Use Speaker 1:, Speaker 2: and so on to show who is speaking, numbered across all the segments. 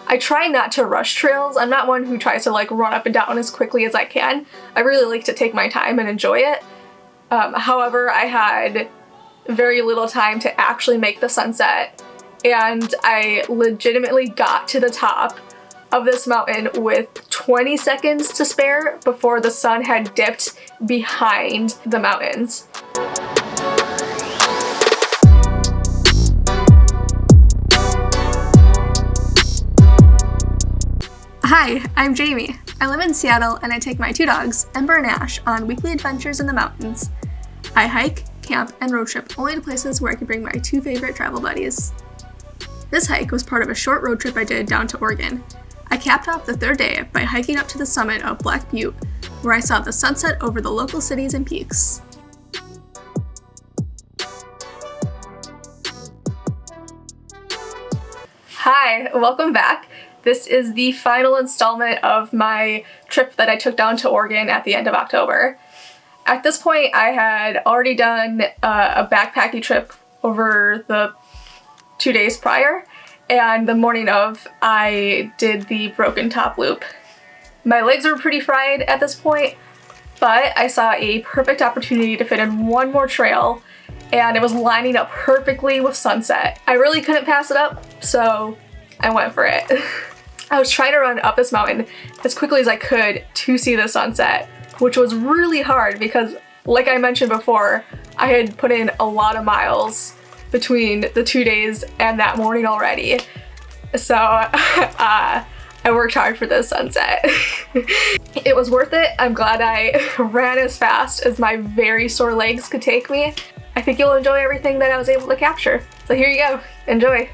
Speaker 1: I try not to rush trails. I'm not one who tries to like run up and down as quickly as I can. I really like to take my time and enjoy it. However, I had very little time to actually make the sunset, and I legitimately got to the top of this mountain with 20 seconds to spare before the sun had dipped behind the mountains. Hi, I'm Jamie. I live in Seattle and I take my two dogs, Ember and Ash, on weekly adventures in the mountains. I hike, camp, and road trip only to places where I can bring my two favorite travel buddies. This hike was part of a short road trip I did down to Oregon. I capped off the third day by hiking up to the summit of Black Butte, where I saw the sunset over the local cities and peaks. Hi, welcome back. This is the final installment of my trip that I took down to Oregon at the end of October. At this point, I had already done a backpacking trip over the 2 days prior, and the morning of, I did the Broken Top Loop. My legs were pretty fried at this point, but I saw a perfect opportunity to fit in one more trail, and it was lining up perfectly with sunset. I really couldn't pass it up, so I went for it. I was trying to run up this mountain as quickly as I could to see the sunset, which was really hard because, like I mentioned before, I had put in a lot of miles between the 2 days and that morning already. So I worked hard for this sunset. It was worth it. I'm glad I ran as fast as my very sore legs could take me. I think you'll enjoy everything that I was able to capture. So here you go. Enjoy.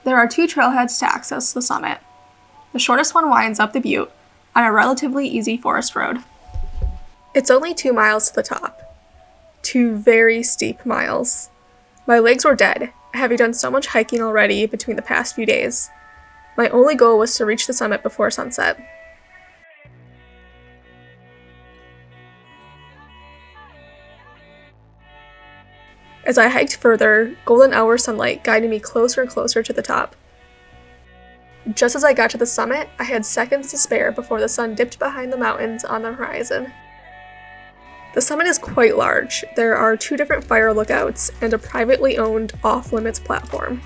Speaker 1: There are two trailheads to access the summit. The shortest one winds up the butte on a relatively easy forest road. It's only 2 miles to the top. 2 very steep miles. My legs were dead, having done so much hiking already between the past few days. My only goal was to reach the summit before sunset. As I hiked further, golden hour sunlight guided me closer and closer to the top. Just as I got to the summit, I had seconds to spare before the sun dipped behind the mountains on the horizon. The summit is quite large. There are 2 different fire lookouts and a privately owned off-limits platform.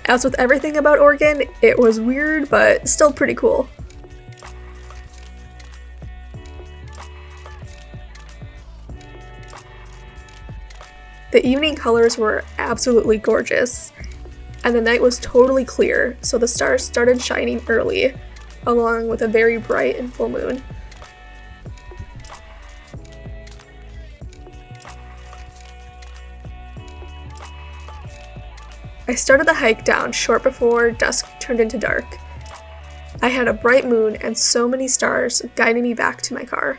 Speaker 1: As with everything about Oregon, it was weird, but still pretty cool. The evening colors were absolutely gorgeous, and the night was totally clear, so the stars started shining early, along with a very bright and full moon. I started the hike down short before dusk turned into dark. I had a bright moon and so many stars guiding me back to my car.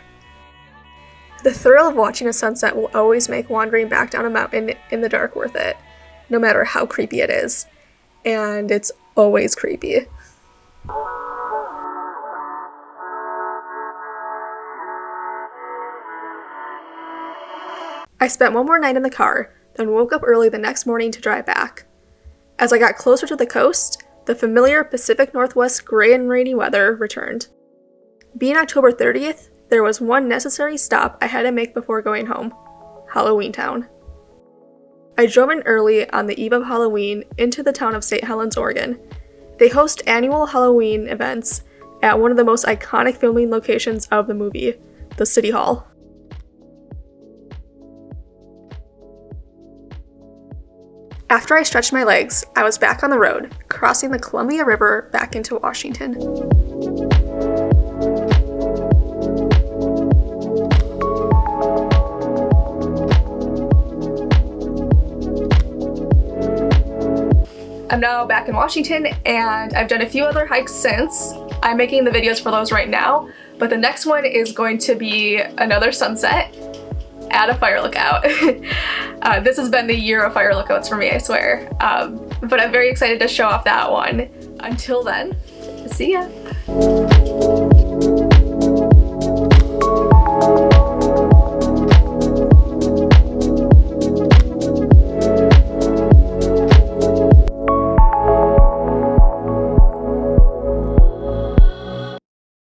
Speaker 1: The thrill of watching a sunset will always make wandering back down a mountain in the dark worth it, no matter how creepy it is. And it's always creepy. I spent one more night in the car, then woke up early the next morning to drive back. As I got closer to the coast, the familiar Pacific Northwest gray and rainy weather returned. Being October 30th, there was one necessary stop I had to make before going home: Halloweentown. I drove in early on the eve of Halloween into the town of St Helens, Oregon. They host annual Halloween events at one of the most iconic filming locations of the movie, the City Hall. After I stretched my legs, I was back on the road, crossing the Columbia River back into Washington. I'm now back in Washington, and I've done a few other hikes since. I'm making the videos for those right now, but the next one is going to be another sunset at a fire lookout. This has been the year of fire lookouts for me, I swear. But I'm very excited to show off that one. Until then, see ya.